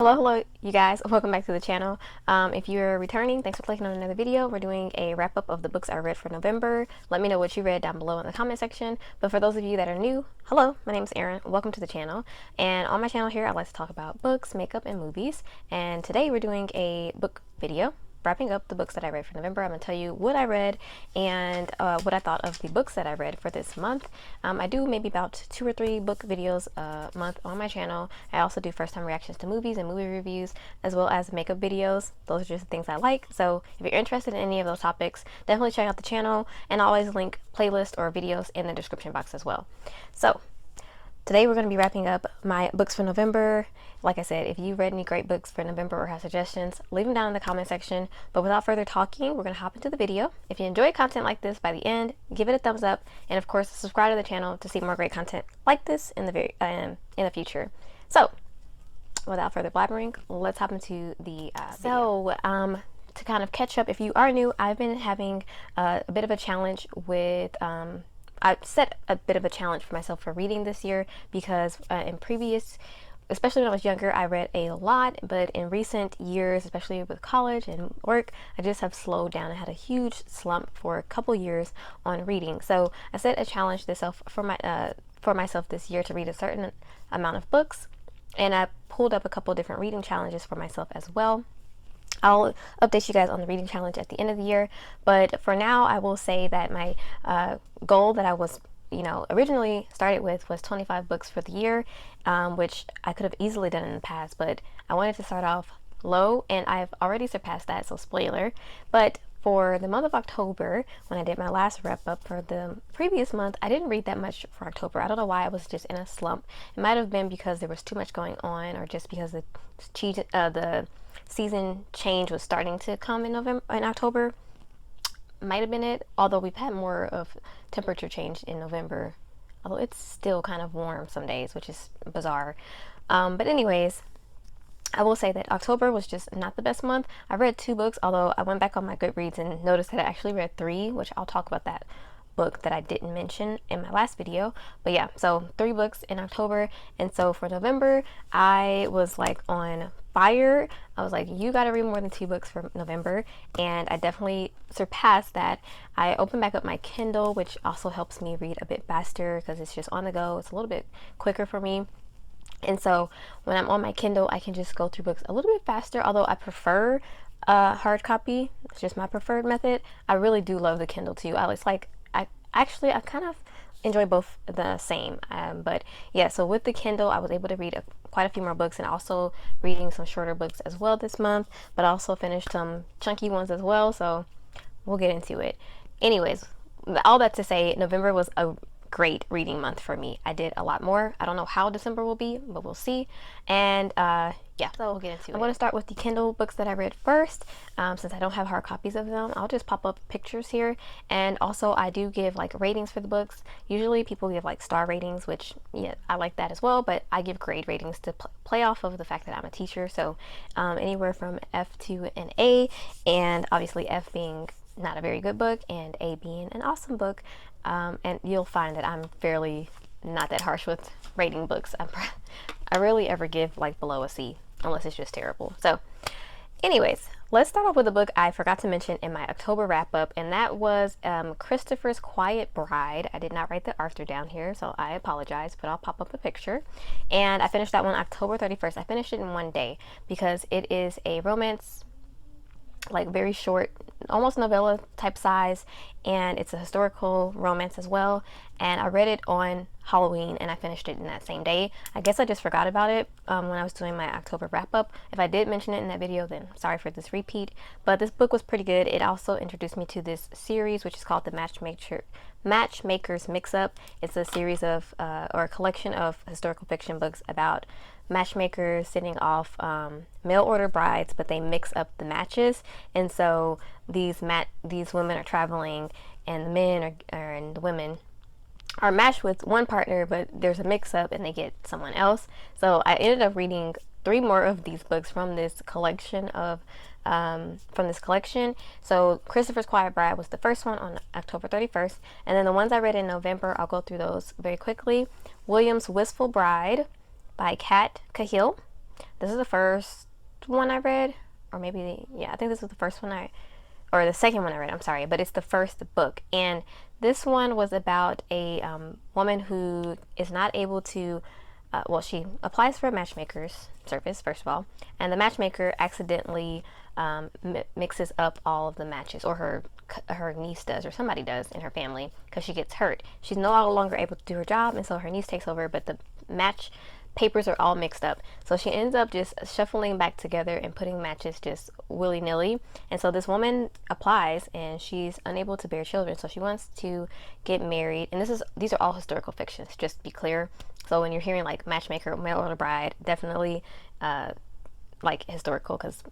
Hello, you guys. Welcome back to the channel. If you're returning, thanks for clicking on another video. We're doing a wrap up of the books I read for November. Let me know what you read down below in the comment section. But for those of you that are new, hello, my name is Erin. Welcome to the channel. And on my channel here, I like to talk about books, makeup, and movies. And today we're doing a book video, wrapping up the books that I read for November. I'm going to tell you what I read and what I thought of the books that I read for this month. I do maybe about 2 or 3 book videos a month on my channel. I also do first time reactions to movies and movie reviews, as well as makeup videos. Those are just the things I like. So if you're interested in any of those topics, definitely check out the channel, and I'll always link playlists or videos in the description box as well. So today we're going to be wrapping up my books for November. Like I said, if you read any great books for November or have suggestions, leave them down in the comment section. But without further talking, we're going to hop into the video. If you enjoy content like this by the end, give it a thumbs up, and of course subscribe to the channel to see more great content like this in the future. So without further blabbering, let's hop into the video. To kind of catch up, if you are new, I've been having a bit of a challenge with I set a bit of a challenge for myself for reading this year because in previous, especially when I was younger, I read a lot, but in recent years, especially with college and work, I just have slowed down. I had a huge slump for a couple years on reading. So I set a challenge for myself this year to read a certain amount of books, and I pulled up a couple different reading challenges for myself as well. I'll update you guys on the reading challenge at the end of the year, but for now I will say that my goal that I was originally started with was 25 books for the year, which I could have easily done in the past, but I wanted to start off low, and I've already surpassed that, so spoiler. But for the month of October, when I did my last wrap up for the previous month, I didn't read that much for October. I don't know why. I was just in a slump. It might have been because there was too much going on, or just because the season change was starting to come in October. Might have been it, although we've had more of temperature change in November, although it's still kind of warm some days, which is bizarre. But anyways, I will say that October was just not the best month. I read 2 books, although I went back on my Goodreads and noticed that I actually read 3, which I'll talk about that book that I didn't mention in my last video. But yeah, so 3 books in October. And so for November, I was like on fire. I was like, you got to read more than 2 books for November, and I definitely surpassed that. I opened back up my Kindle, which also helps me read a bit faster because it's just on the go. It's a little bit quicker for me. And so when I'm on my Kindle, I can just go through books a little bit faster, although I prefer hard copy. It's just my preferred method. I really do love the Kindle too. I kind of enjoy both the same. But yeah, so with the Kindle, I was able to read quite a few more books, and also reading some shorter books as well this month, but also finished some chunky ones as well. So we'll get into it. Anyways, all that to say, November was a great reading month for me. I did a lot more. I don't know how December will be, but we'll see. And yeah, so we'll get into it. I'm going to start with the Kindle books that I read first. Since I don't have hard copies of them, I'll just pop up pictures here. And also I do give like ratings for the books. Usually people give like star ratings, which yeah, I like that as well, but I give grade ratings to play off of the fact that I'm a teacher. So anywhere from F to an A, and obviously F being not a very good book and A being an awesome book. And you'll find that I'm fairly not that harsh with rating books. I rarely ever give like below a C unless it's just terrible. So anyways, let's start off with a book I forgot to mention in my October wrap up, and that was Christopher's Quiet Bride. I did not write the author down here, so I apologize, but I'll pop up a picture. And I finished that one October 31st. I finished it in one day because it is a romance, like very short, almost novella type size, and it's a historical romance as well. And I read it on Halloween, and I finished it in that same day. I guess I just forgot about it when I was doing my October wrap up. If I did mention it in that video, then sorry for this repeat, but this book was pretty good. It also introduced me to this series, which is called the Matchmaker's Mix-Up. It's a series of or a collection of historical fiction books about matchmakers sending off mail order brides, but they mix up the matches. And so these women are traveling, and the men and the women are matched with one partner, but there's a mix-up and they get someone else. So I ended up reading 3 more of these books from this collection So Christopher's Quiet Bride was the first one on October 31st, and then the ones I read in November, I'll go through those very quickly. William's Wistful Bride by Kat Cahill. This is the first one I read, or maybe, yeah, I think this was the first one or the second one I read, I'm sorry, but it's the first book. And this one was about a woman who is not able to, well, she applies for a matchmaker's service, first of all, and the matchmaker accidentally mixes up all of the matches, or her niece does, or somebody does in her family, because she gets hurt. She's no longer able to do her job, and so her niece takes over, but the match papers are all mixed up. So she ends up just shuffling back together and putting matches just willy-nilly. And so this woman applies and she's unable to bear children. So she wants to get married. And these are all historical fictions, just to be clear. So when you're hearing like matchmaker, mail order bride, definitely like historical, because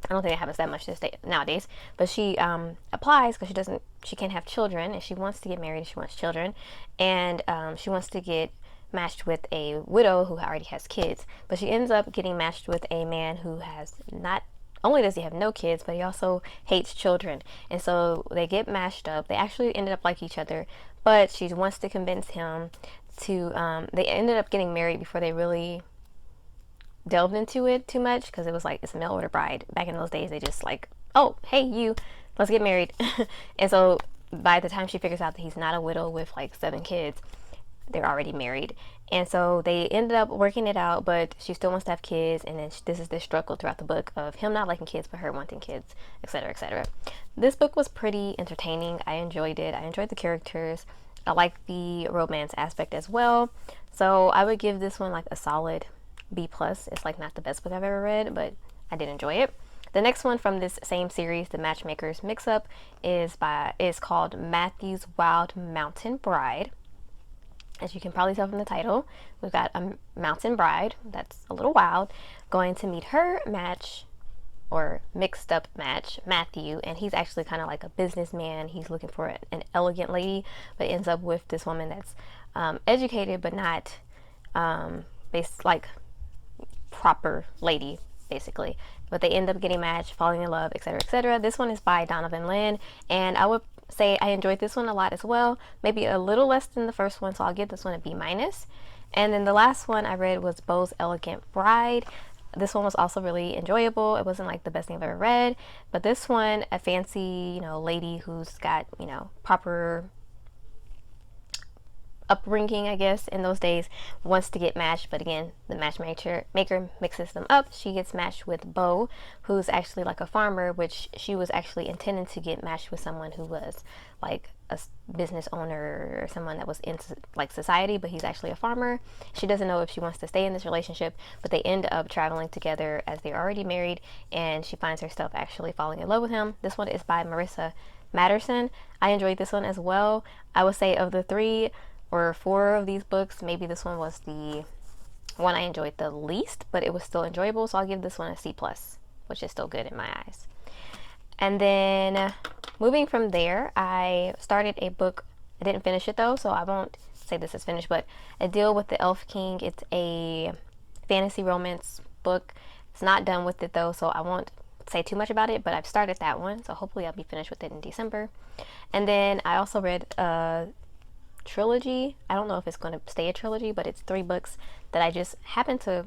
I don't think it happens that much nowadays. But she applies because she can't have children, and she wants to get married, and she wants children, and she wants to get matched with a widow who already has kids. But she ends up getting matched with a man who has not only does he have no kids, but he also hates children. And so they get matched up. They actually ended up like each other, but she wants to convince him to they ended up getting married before they really delved into it too much, because it was like, it's a mail order bride. Back in those days, they just like, oh, hey, you, let's get married. And so by the time she figures out that he's not a widow with like 7 kids, they're already married. And so they ended up working it out, but she still wants to have kids. And then this is the struggle throughout the book of him not liking kids, but her wanting kids, etc., etc. This book was pretty entertaining. I enjoyed it. I enjoyed the characters. I like the romance aspect as well. So I would give this one like a solid B+. It's like not the best book I've ever read, but I did enjoy it. The next one from this same series, The Matchmaker's Mix-Up, is called Matthew's Wild Mountain Bride. As you can probably tell from the title, we've got a mountain bride that's a little wild going to meet her match, or mixed up match, Matthew, and he's actually kind of like a businessman. He's looking for an elegant lady, but ends up with this woman that's educated but not like proper lady, basically. But they end up getting matched, falling in love, etc., etc. This one is by Donovan Lynn, and I would say I enjoyed this one a lot as well. Maybe a little less than the first one, so I'll give this one a B-. And then the last one I read was Beau's Elegant Bride. This one was also really enjoyable. It wasn't like the best thing I've ever read, but this one, a fancy, lady who's got, proper upbringing, I guess, in those days, wants to get matched, but again, the matchmaker mixes them up. She gets matched with Beau, who's actually like a farmer, which she was actually intending to get matched with someone who was like a business owner or someone that was into like society, but he's actually a farmer. She doesn't know if she wants to stay in this relationship, but they end up traveling together as they're already married, and she finds herself actually falling in love with him. This one is by Marissa Matterson. I enjoyed this one as well. I would say of the 3 or 4 of these books, maybe this one was the one I enjoyed the least, but it was still enjoyable, so I'll give this one a C+, which is still good in my eyes. And then moving from there, I started a book. I didn't finish it though, so I won't say this is finished, but A Deal with the Elf King. It's a fantasy romance book. It's not done with it though, so I won't say too much about it, but I've started that one, so hopefully I'll be finished with it in December. And then I also read trilogy. I don't know if it's going to stay a trilogy, but it's 3 books that I just happened to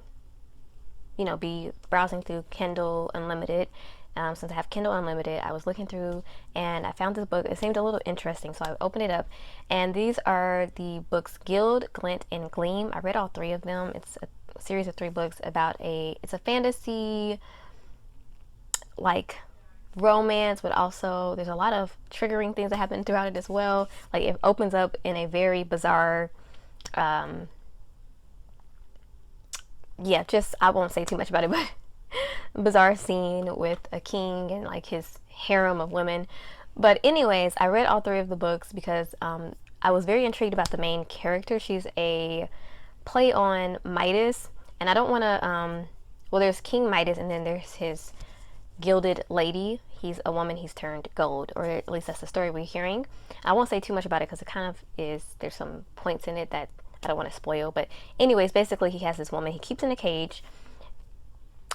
be browsing through Kindle Unlimited. Since I have Kindle Unlimited, I was looking through and I found this book. It seemed a little interesting, so I opened it up, and these are the books Gild, Glint, and Gleam. I read all 3 of them. It's a series of 3 books about it's a fantasy like romance, but also there's a lot of triggering things that happen throughout it as well. Like it opens up in a very bizarre I won't say too much about it, but bizarre scene with a king and like his harem of women. But anyways, I read all 3 of the books because I was very intrigued about the main character. She's a play on Midas, and I don't want to well, there's King Midas, and then there's his gilded lady. He's a woman, he's turned gold, or at least that's the story we're hearing. I won't say too much about it because it kind of is, there's some points in it that I don't want to spoil, but anyways, basically he has this woman he keeps in a cage,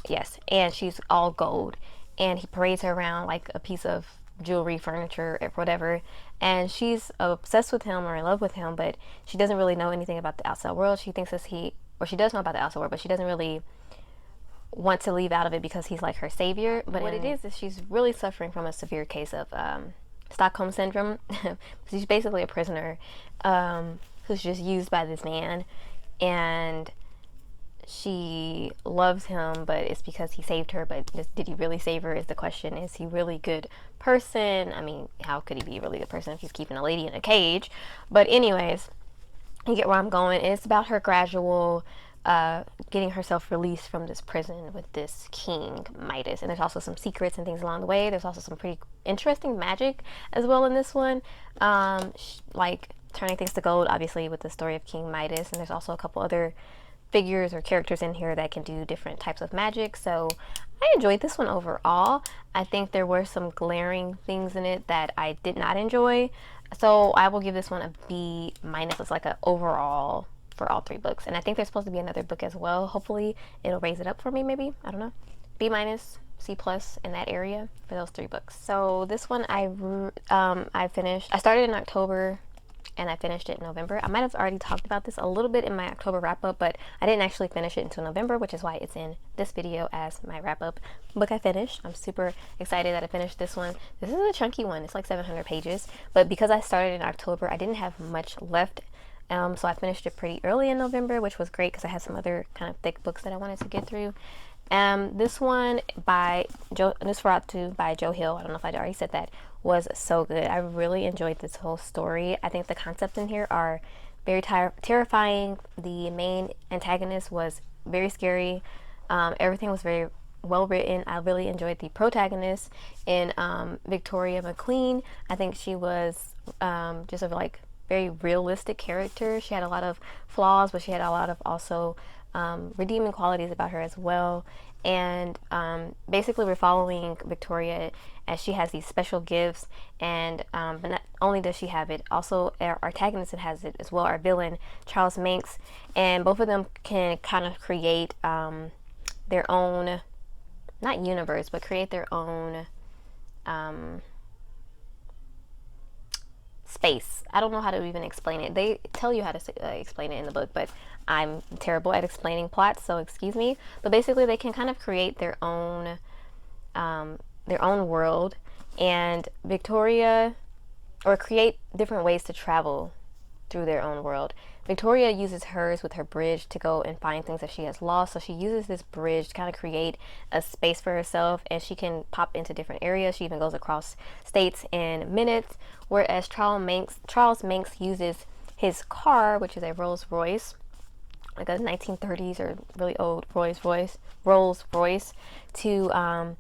yes, and she's all gold, and he parades her around like a piece of jewelry, furniture, or whatever, and she's obsessed with him or in love with him, but she doesn't really know anything about the outside world. She thinks she does know about the outside world, but she doesn't really want to leave out of it because he's like her savior. But what it is she's really suffering from a severe case of Stockholm syndrome. She's basically a prisoner who's just used by this man, and she loves him, but it's because he saved her. But did he really save her is the question. Is he really good person? I mean, how could he be a really good person if he's keeping a lady in a cage? But anyways, you get where I'm going. And it's about her gradual getting herself released from this prison with this King Midas. And there's also some secrets and things along the way. There's also some pretty interesting magic as well in this one, like turning things to gold, obviously, with the story of King Midas. And there's also a couple other figures or characters in here that can do different types of magic. So I enjoyed this one overall. I think there were some glaring things in it that I did not enjoy. So I will give this one a B minus. It's like an overall for all 3 books. And I think there's supposed to be another book as well. Hopefully it'll raise it up for me, maybe. I don't know. B minus, C plus in that area for those 3 books. So this one I finished. I started in October and I finished it in November. I might have already talked about this a little bit in my October wrap-up, but I didn't actually finish it until November, which is why it's in this video as my wrap-up book I finished. I'm super excited that I finished this one. This is a chunky one. It's like 700 pages, but because I started in October, I didn't have much left. So I finished it pretty early in November, which was great because I had some other kind of thick books that I wanted to get through. This one by Nosferatu by Joe Hill, I don't know if I already said that, was so good. I really enjoyed this whole story. I think the concepts in here are very terrifying. The main antagonist was very scary. Everything was very well written. I really enjoyed the protagonist in Victoria McQueen. I think she was just a like very realistic character. She had a lot of flaws, but she had a lot of also redeeming qualities about her as well. And basically we're following Victoria as she has these special gifts, and but not only does she have it, also our antagonist has it as well, our villain Charles Manx, and both of them can kind of create their own, not universe, but create their own space. I don't know how to even explain it. They tell you how to explain it in the book, but I'm terrible at explaining plots, so excuse me. But basically they can kind of create their own world, and Victoria, or create different ways to travel through their own world. Victoria uses hers with her bridge to go and find things that she has lost. So she uses this bridge to kind of create a space for herself, and she can pop into different areas. She even goes across states in minutes. Whereas Charles Manx uses his car, which is a Rolls Royce, like a 1930s or really old Rolls Royce, to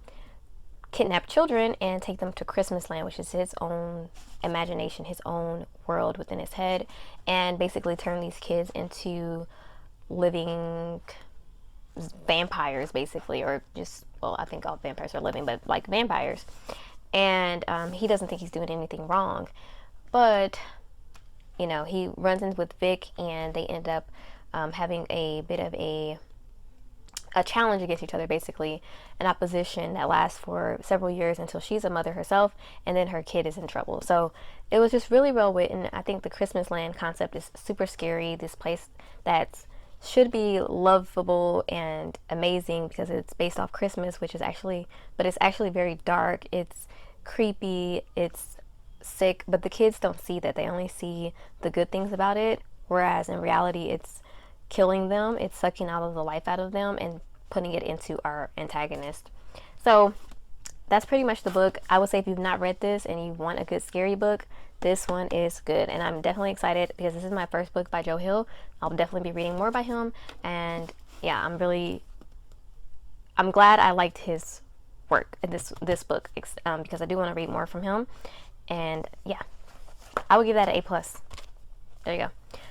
kidnap children and take them to Christmas Land, which is his own imagination, his own world within his head, and basically turn these kids into living vampires, basically, or just, well, I think all vampires are living, but like vampires. And he doesn't think he's doing anything wrong, but you know, he runs in with Vic, and they end up having a bit of a challenge against each other, basically an opposition that lasts for several years until she's a mother herself, and then her kid is in trouble. So it was just really well written. I think the Christmas Land concept is super scary. This place that should be lovable and amazing because it's based off Christmas, which is actually, but it's actually very dark. It's creepy. It's sick, but the kids don't see that. They only see the good things about it, whereas in reality it's killing them. It's sucking all of the life out of them and putting it into our antagonist. So that's pretty much the book. I would say if you've not read this and you want a good scary book, this one is good. And I'm definitely excited because this is my first book by Joe Hill. I'll definitely be reading more by him. And yeah, I'm glad I liked his work in this book because I do want to read more from him. And yeah, I would give that an A+. There you go.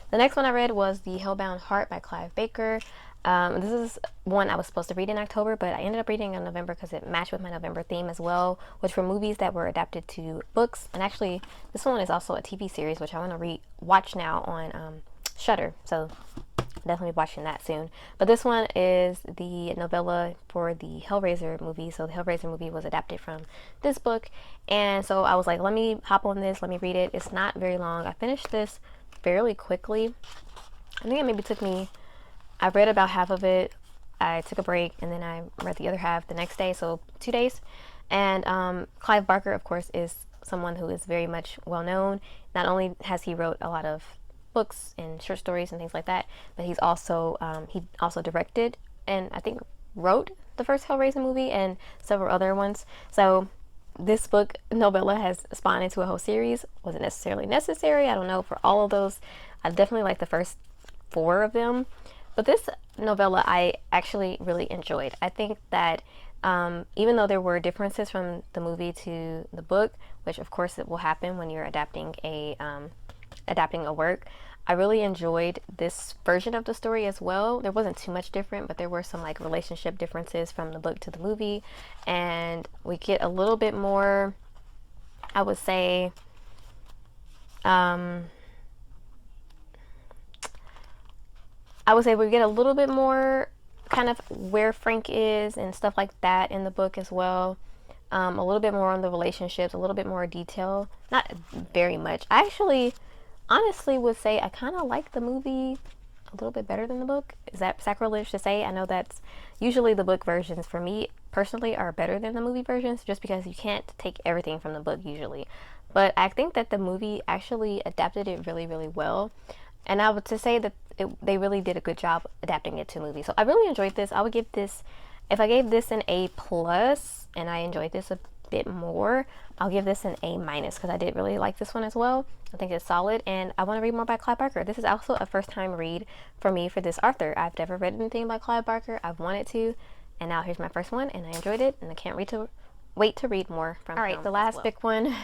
The next one I read was The Hellbound Heart by Clive Barker. This is one I was supposed to read in October, but I ended up reading in November because it matched with my November theme as well, which were movies that were adapted to books. And actually, this one is also a TV series, which I want to watch now on Shudder. So definitely watching that soon. But this one is the novella for the Hellraiser movie. So the Hellraiser movie was adapted from this book. And so I was like, let me hop on this, let me read it. It's not very long. I finished this fairly quickly. I think it maybe took me, I read about half of it. I took a break and then I read the other half the next day, so 2 days. And Clive Barker, of course, is someone who is very much well known. Not only has he wrote a lot of books and short stories and things like that, but he also directed and I think wrote the first Hellraiser movie and several other ones. So this book novella has spawned into a whole series. Wasn't necessarily necessary, I don't know, for all of those. I definitely like the first 4 of them, but this novella I actually really enjoyed. I think that even though there were differences from the movie to the book, which of course it will happen when you're adapting a work, I really enjoyed this version of the story as well. There wasn't too much different, but there were some like relationship differences from the book to the movie, and we get a little bit more, I would say, we get a little bit more kind of where Frank is and stuff like that in the book as well. A little bit more on the relationships, a little bit more detail. Not very much. I actually honestly would say I kind of like the movie a little bit better than the book. Is that sacrilege to say? I know that's usually the book versions for me personally are better than the movie versions, just because you can't take everything from the book usually. But I think that the movie actually adapted it really, really well. And I would to say that they really did a good job adapting it to a movie. So I really enjoyed this. I would give this, if I gave this an A plus and I enjoyed this a bit more, I'll give this an A minus because I did really like this one as well. I think it's solid and I want to read more by Clive Barker. This is also a first time read for me for this author. I've never read anything by Clive Barker. I've wanted to, and now here's my first one and I enjoyed it and I can't wait to read more from him. All right, the last big one,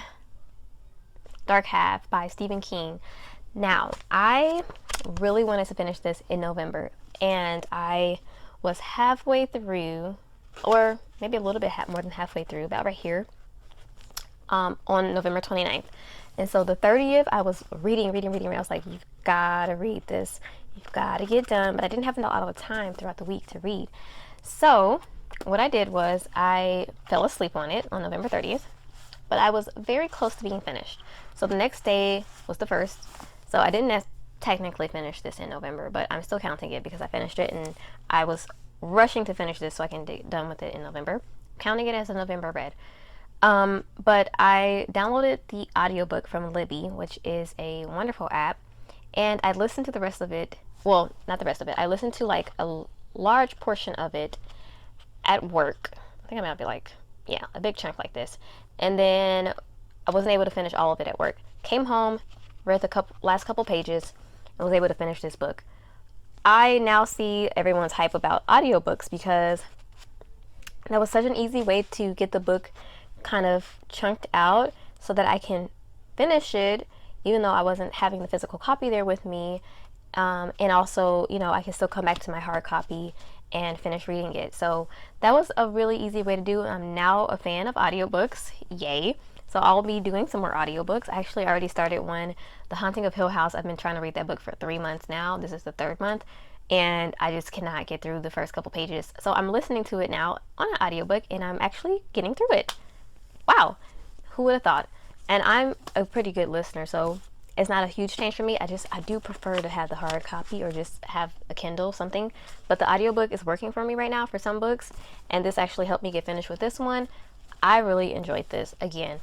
Dark Half by Stephen King. Now, I really wanted to finish this in November, and I was halfway through, or maybe a little bit more than halfway through, about right here, on November 29th. And so the 30th, I was reading. I was like, you've got to read this. You've got to get done. But I didn't have a lot of time throughout the week to read. So what I did was I fell asleep on it on November 30th, but I was very close to being finished. So the next day was the 1st. So I didn't technically finish this in November, but I'm still counting it because I finished it and I was rushing to finish this so I can get done with it in November. Counting it as a November read. But I downloaded the audiobook from Libby, which is a wonderful app, and I listened to the rest of it. Well, not the rest of it. I listened to like a large portion of it at work. I think I might be like, yeah, a big chunk like this. And then I wasn't able to finish all of it at work. Came home, read the last couple pages, and was able to finish this book. I now see everyone's hype about audiobooks because that was such an easy way to get the book kind of chunked out so that I can finish it even though I wasn't having the physical copy there with me. And also, I can still come back to my hard copy and finish reading it. So that was a really easy way to do it. I'm now a fan of audiobooks. Yay. So I'll be doing some more audiobooks. I actually already started one, The Haunting of Hill House. I've been trying to read that book for 3 months now. This is the 3rd month. And I just cannot get through the first couple pages. So I'm listening to it now on an audiobook and I'm actually getting through it. Wow. Who would have thought? And I'm a pretty good listener, so it's not a huge change for me. I do prefer to have the hard copy or just have a Kindle, something. But the audiobook is working for me right now for some books. And this actually helped me get finished with this one. I really enjoyed this. Again,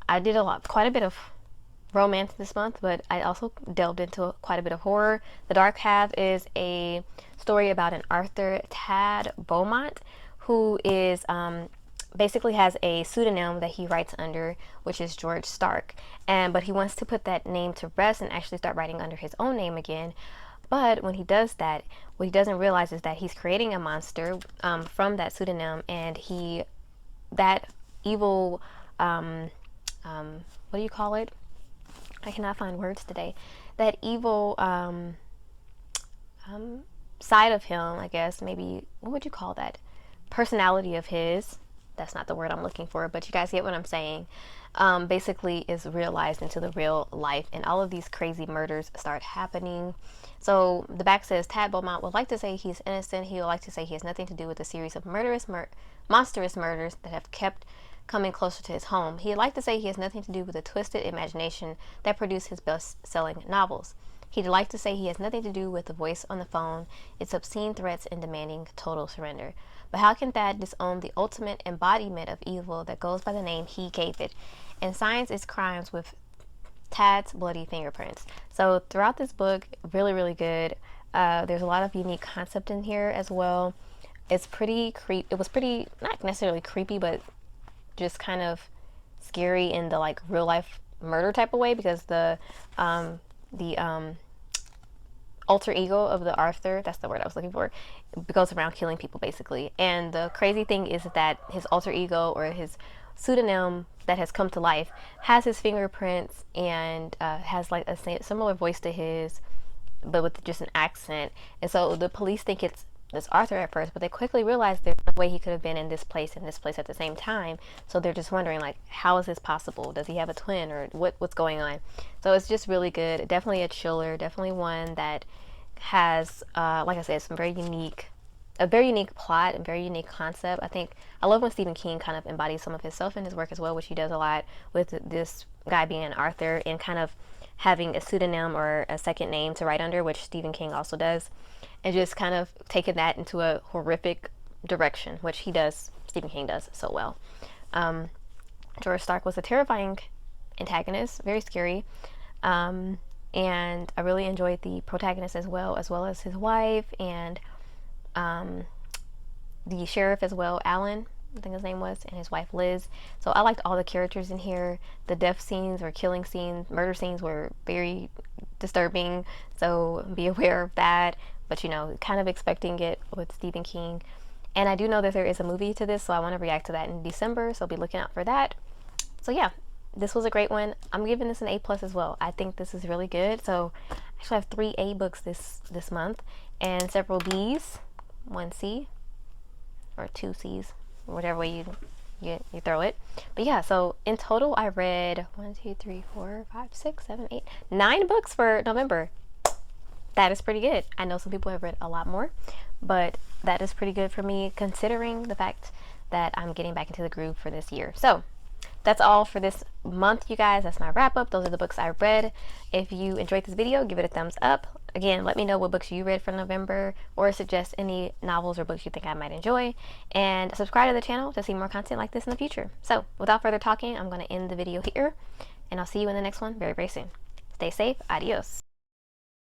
I did quite a bit of romance this month, but I also delved into quite a bit of horror. The Dark Half is a story about an Arthur Tad Beaumont who is basically has a pseudonym that he writes under, which is George Stark. But he wants to put that name to rest and actually start writing under his own name again. But when he does that, what he doesn't realize is that he's creating a monster from that pseudonym, and that evil, what do you call it? I cannot find words today. That evil side of him, I guess, maybe, what would you call that? Personality of his. That's not the word I'm looking for, but you guys get what I'm saying. Basically is realized into the real life, and all of these crazy murders start happening. So the back says, Tad Beaumont would like to say he's innocent. He would like to say he has nothing to do with a series of monstrous murders that have kept coming closer to his home. He'd like to say he has nothing to do with the twisted imagination that produced his best-selling novels. He'd like to say he has nothing to do with the voice on the phone, its obscene threats, and demanding total surrender. But how can Thad disown the ultimate embodiment of evil that goes by the name he gave it, and signs its crimes with Tad's bloody fingerprints? So throughout this book, really, really good. There's a lot of unique concept in here as well. It's pretty It was pretty, not necessarily creepy, but just kind of scary in the like real life murder type of way, because the alter ego of the Arthur, that's the word I was looking for, goes around killing people basically. And the crazy thing is that his alter ego, or his pseudonym that has come to life, has his fingerprints and has like a similar voice to his, but with just an accent. And so the police think it's Arthur at first, but they quickly realize there's no way he could have been in this place and this place at the same time. So they're just wondering, like, how is this possible? Does he have a twin, or what's going on? So it's just really good. Definitely a chiller. Definitely one that has, like I said, some a very unique plot and very unique concept. I think I love when Stephen King kind of embodies some of himself in his work as well, which he does a lot with this guy being an Arthur and kind of having a pseudonym or a second name to write under, which Stephen King also does, and just kind of taking that into a horrific direction, which Stephen King does so well. George Stark was a terrifying antagonist, very scary, and I really enjoyed the protagonist as well as his wife and the sheriff as well, Alan, I think his name was, and his wife Liz. So I liked all the characters in here. The death scenes or killing scenes, murder scenes were very disturbing, so be aware of that. But kind of expecting it with Stephen King. And I do know that there is a movie to this, so I want to react to that in December, so be looking out for that. So yeah, this was a great one. I'm giving this an A+ as well. I think this is really good. So I actually have 3 A books this month and several B's, 1 C or 2 C's, whatever way you throw it. But yeah, so in total I read 1, 2, 3, 4, 5, 6, 7, 8, 9 books for November. That is pretty good. I know some people have read a lot more, but that is pretty good for me considering the fact that I'm getting back into the groove for this year. So that's all for this month, you guys. That's my wrap up. Those are the books I read. If you enjoyed this video, give it a thumbs up. Again, let me know what books you read for November, or suggest any novels or books you think I might enjoy, and subscribe to the channel to see more content like this in the future. So without further talking, I'm going to end the video here, and I'll see you in the next one very, very soon. Stay safe. Adios.